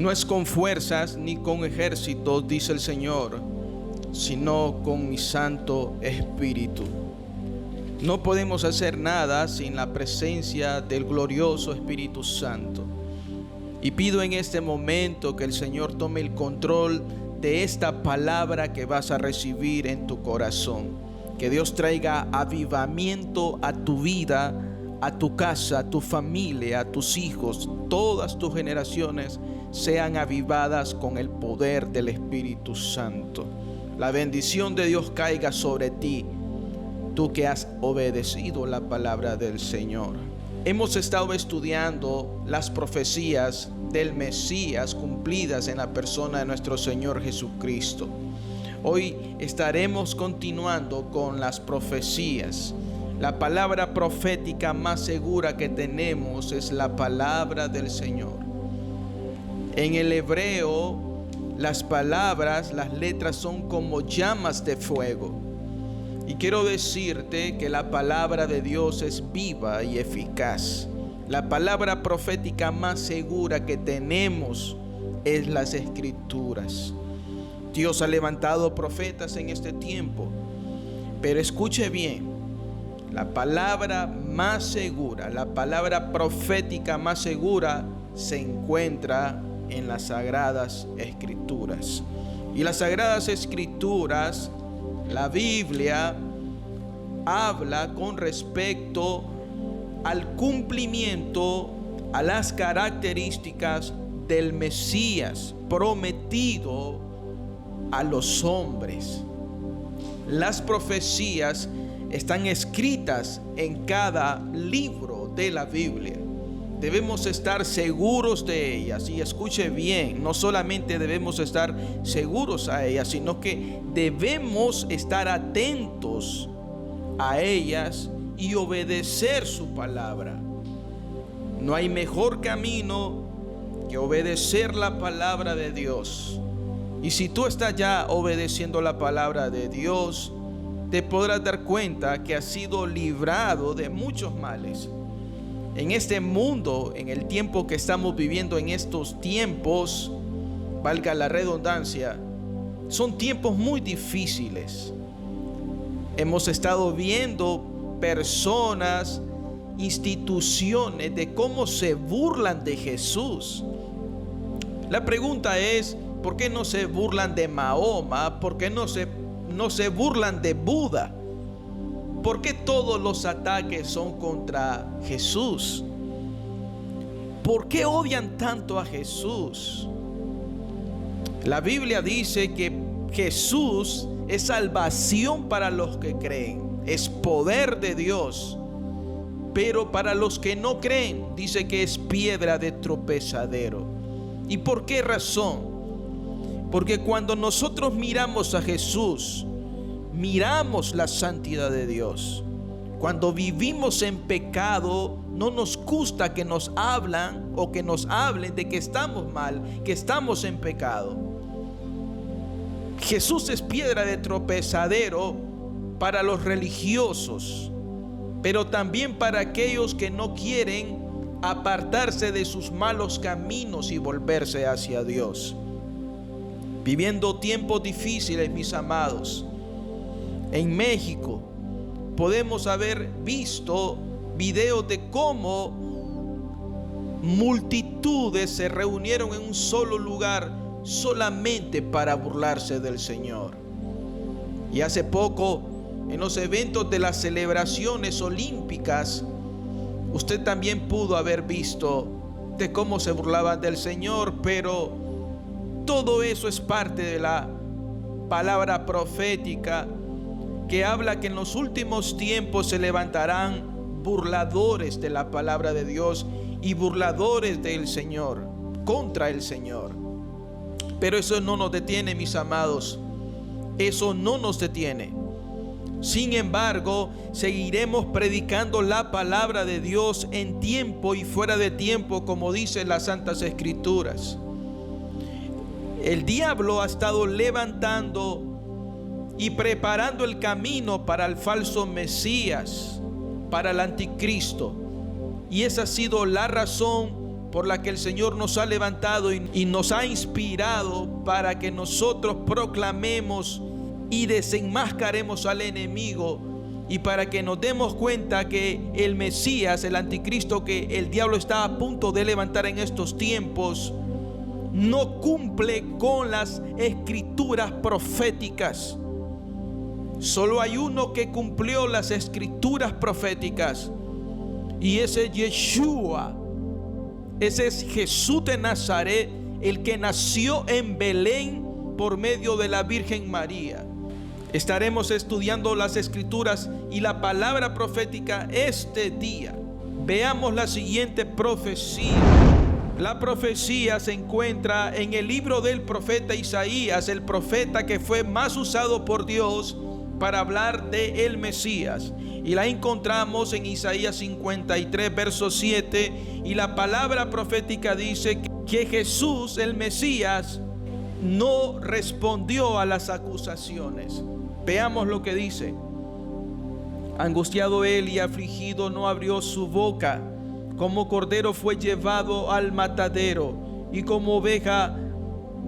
No es con fuerzas ni con ejércitos, dice el Señor, sino con mi Santo Espíritu. No podemos hacer nada sin la presencia del glorioso Espíritu Santo. Y pido en este momento que el Señor tome el control de esta palabra que vas a recibir en tu corazón. Que Dios traiga avivamiento a tu vida, a tu casa, a tu familia, a tus hijos. Todas tus generaciones sean avivadas con el poder del Espíritu Santo. La bendición de Dios caiga sobre ti, tú que has obedecido la palabra del Señor. Hemos estado estudiando las profecías del Mesías cumplidas en la persona de nuestro Señor Jesucristo. Hoy estaremos continuando con las profecías. La palabra profética más segura que tenemos es la palabra del Señor. En el hebreo, las palabras, las letras son como llamas de fuego. Y quiero decirte que la palabra de Dios es viva y eficaz. La palabra profética más segura que tenemos es las Escrituras. Dios ha levantado profetas en este tiempo. Pero escuche bien, la palabra más segura, la palabra profética más segura se encuentra en las Sagradas Escrituras. Y las Sagradas Escrituras, la Biblia, habla con respecto al cumplimiento, a las características del Mesías prometido a los hombres. Las profecías están escritas en cada libro de la Biblia. Debemos estar seguros de ellas. Y escuche bien, no solamente debemos estar seguros a ellas, sino que debemos estar atentos a ellas y obedecer su palabra. No hay mejor camino que obedecer la palabra de Dios. Y si tú estás ya obedeciendo la palabra de Dios, te podrás dar cuenta que has sido librado de muchos males. En este mundo, en el tiempo que estamos viviendo, en estos tiempos, valga la redundancia, son tiempos muy difíciles. Hemos estado viendo personas, instituciones de cómo se burlan de Jesús. La pregunta es, ¿por qué no se burlan de Mahoma? ¿Por qué no se burlan de Buda? ¿Por qué todos los ataques son contra Jesús? ¿Por qué odian tanto a Jesús? La Biblia dice que Jesús es salvación para los que creen, es poder de Dios. Pero para los que no creen, dice que es piedra de tropezadero. ¿Y por qué razón? Porque cuando nosotros miramos a Jesús, miramos la santidad de Dios. Cuando vivimos en pecado, no nos gusta que nos hablan o que nos hablen de que estamos mal, que estamos en pecado. Jesús es piedra de tropezadero para los religiosos, pero también para aquellos que no quieren apartarse de sus malos caminos y volverse hacia Dios. Viviendo tiempos difíciles, mis amados, en México podemos haber visto videos de cómo multitudes se reunieron en un solo lugar solamente para burlarse del Señor. Y hace poco, en los eventos de las celebraciones olímpicas, usted también pudo haber visto de cómo se burlaban del Señor, pero todo eso es parte de la palabra profética que habla que en los últimos tiempos se levantarán burladores de la palabra de Dios y burladores del Señor, contra el Señor. Pero eso no nos detiene, mis amados. Eso no nos detiene. Sin embargo, seguiremos predicando la palabra de Dios en tiempo y fuera de tiempo, como dicen las Santas Escrituras. El diablo ha estado levantando y preparando el camino para el falso Mesías, para el anticristo. Y esa ha sido la razón por la que el Señor nos ha levantado y nos ha inspirado para que nosotros proclamemos y desenmascaremos al enemigo, y para que nos demos cuenta que el Mesías, el anticristo que el diablo está a punto de levantar en estos tiempos, no cumple con las escrituras proféticas. Solo hay uno que cumplió las escrituras proféticas, y ese es Yeshua. Ese es Jesús de Nazaret, el que nació en Belén por medio de la Virgen María. Estaremos estudiando las escrituras y la palabra profética este día. Veamos la siguiente profecía. La profecía se encuentra en el libro del profeta Isaías, el profeta que fue más usado por Dios para hablar de el Mesías. Y la encontramos en Isaías 53, verso 7. Y la palabra profética dice que Jesús, el Mesías, no respondió a las acusaciones. Veamos lo que dice. Angustiado él y afligido, no abrió su boca. Como cordero fue llevado al matadero, y como oveja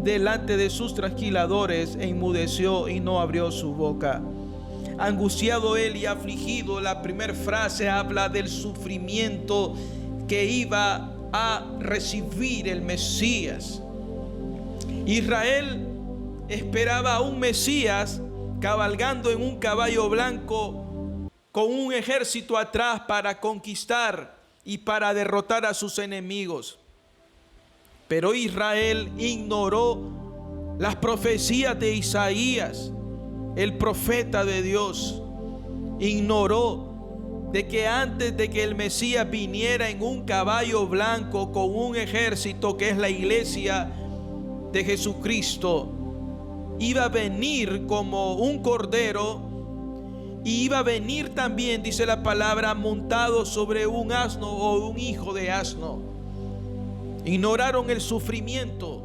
delante de sus trasquiladores, enmudeció y no abrió su boca. Angustiado él y afligido, la primera frase habla del sufrimiento que iba a recibir el Mesías. Israel esperaba a un Mesías cabalgando en un caballo blanco con un ejército atrás para conquistar y para derrotar a sus enemigos. Pero Israel ignoró las profecías de Isaías, el profeta de Dios. Ignoró de que antes de que el Mesías viniera en un caballo blanco con un ejército, que es la iglesia de Jesucristo, iba a venir como un cordero, y iba a venir también, dice la palabra, montado sobre un asno o un hijo de asno. Ignoraron el sufrimiento.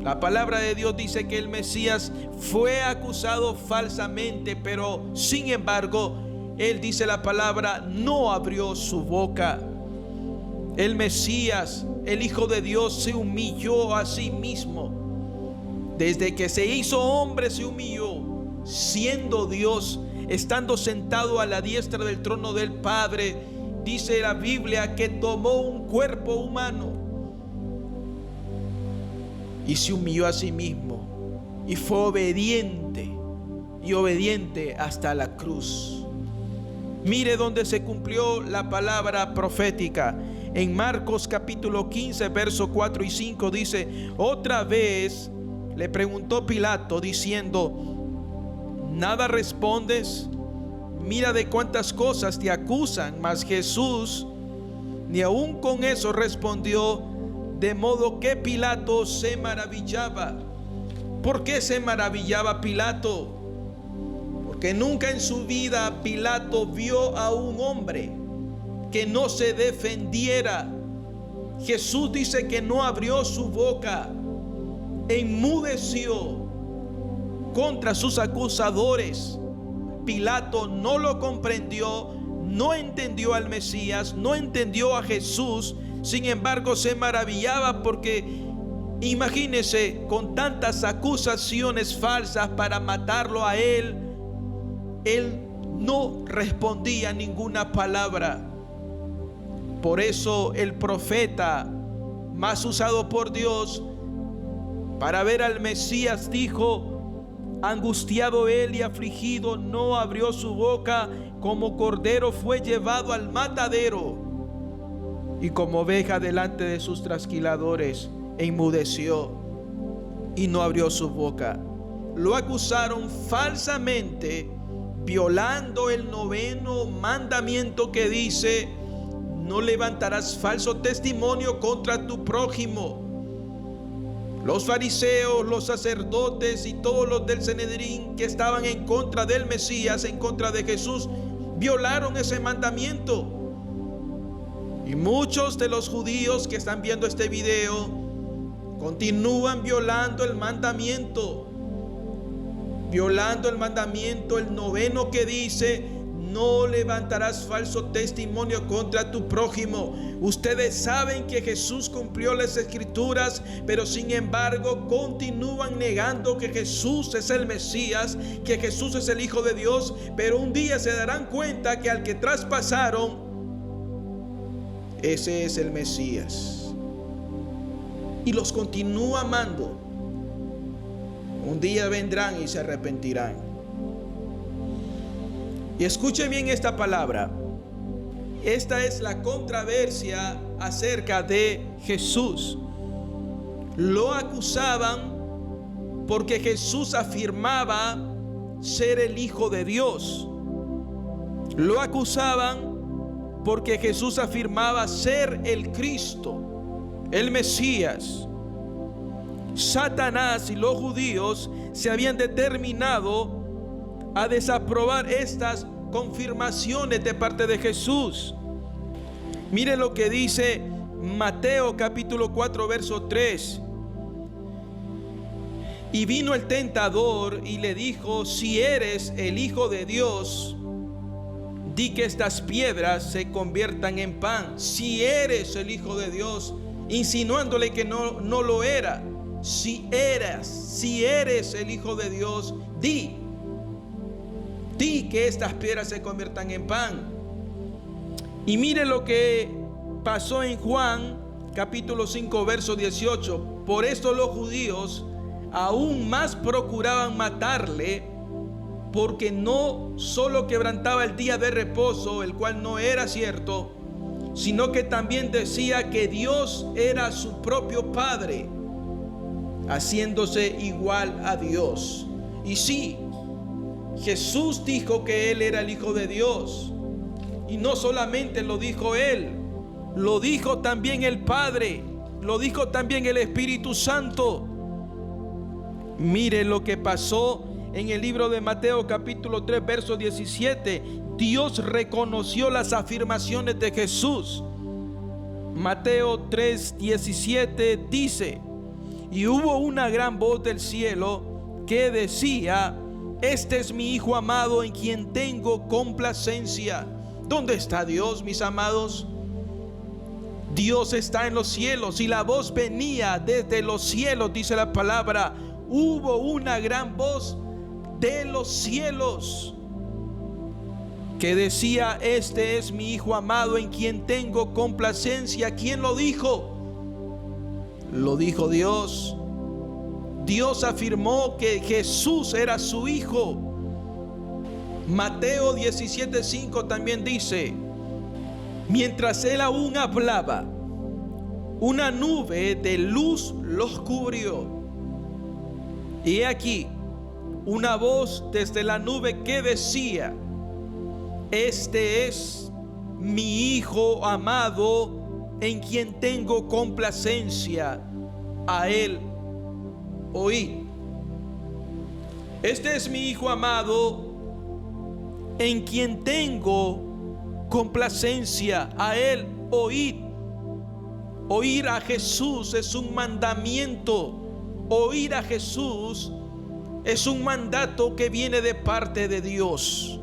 La palabra de Dios dice que el Mesías fue acusado falsamente, pero sin embargo, él, dice la palabra, no abrió su boca. El Mesías, el Hijo de Dios, se humilló a sí mismo. Desde que se hizo hombre se humilló, siendo Dios, estando sentado a la diestra del trono del Padre. Dice la Biblia que tomó un cuerpo humano y se humilló a sí mismo, y fue obediente hasta la cruz. Mire donde se cumplió la palabra profética. En Marcos capítulo 15, verso 4 y 5 dice: otra vez le preguntó Pilato diciendo: ¿nada respondes? Mira de cuántas cosas te acusan. Mas Jesús ni aun con eso respondió, de modo que Pilato se maravillaba. ¿Por qué se maravillaba Pilato? Porque nunca en su vida Pilato vio a un hombre que no se defendiera. Jesús dice que no abrió su boca, enmudeció contra sus acusadores. Pilato no lo comprendió, no entendió al Mesías, no entendió a Jesús. Sin embargo, se maravillaba porque, imagínese, con tantas acusaciones falsas para matarlo a él no respondía ninguna palabra. Por eso el profeta más usado por Dios para ver al Mesías dijo: angustiado él y afligido, no abrió su boca. Como cordero fue llevado al matadero, y como oveja delante de sus trasquiladores, enmudeció y no abrió su boca. Lo acusaron falsamente, violando el 9º mandamiento que dice: no levantarás falso testimonio contra tu prójimo. Los fariseos, los sacerdotes y todos los del Sanedrín que estaban en contra del Mesías, en contra de Jesús, violaron ese mandamiento. Y muchos de los judíos que están viendo este video continúan violando el mandamiento, el 9º que dice: no levantarás falso testimonio contra tu prójimo. Ustedes saben que Jesús cumplió las Escrituras, pero sin embargo continúan negando que Jesús es el Mesías, que Jesús es el Hijo de Dios. Pero un día se darán cuenta que al que traspasaron, ese es el Mesías, y los continúa amando. Un día vendrán y se arrepentirán. Y escuche bien esta palabra. Esta es la controversia acerca de Jesús. Lo acusaban porque Jesús afirmaba ser el Hijo de Dios. Lo acusaban porque Jesús afirmaba ser el Cristo, el Mesías. Satanás y los judíos se habían determinado a desaprobar estas confirmaciones de parte de Jesús. Mire lo que dice Mateo capítulo 4 verso 3. Y vino el tentador y le dijo: si eres el Hijo de Dios, di que estas piedras se conviertan en pan. Si eres el Hijo de Dios, insinuándole que no lo era. Si eres el Hijo de Dios, di que estas piedras se conviertan en pan. Y mire lo que pasó en Juan capítulo 5 verso 18. Por esto los judíos aún más procuraban matarle, porque no solo quebrantaba el día de reposo, el cual no era cierto, sino que también decía que Dios era su propio Padre, haciéndose igual a Dios. Y sí, Jesús dijo que Él era el Hijo de Dios. Y no solamente lo dijo Él, lo dijo también el Padre, lo dijo también el Espíritu Santo. Mire lo que pasó en el libro de Mateo capítulo 3 verso 17. Dios reconoció las afirmaciones de Jesús. Mateo 3:17 dice: y hubo una gran voz del cielo que decía: este es mi Hijo amado, en quien tengo complacencia. ¿Dónde está Dios, mis amados? Dios está en los cielos, y la voz venía desde los cielos, dice la palabra. Hubo una gran voz de los cielos que decía: este es mi Hijo amado, en quien tengo complacencia. ¿Quién lo dijo? Lo dijo Dios. Dios afirmó que Jesús era su Hijo. Mateo 17:5 también dice: mientras él aún hablaba, una nube de luz los cubrió. Y aquí una voz desde la nube que decía: este es mi Hijo amado, en quien tengo complacencia, a él oí. Este es mi Hijo amado, en quien tengo complacencia, a él oíd. Oír a Jesús es un mandamiento. Oír a Jesús es un mandato que viene de parte de Dios.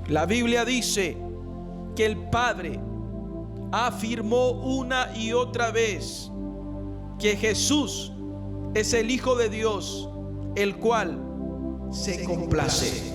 La Biblia dice que el Padre afirmó una y otra vez que Jesús es el Hijo de Dios, el cual se complace.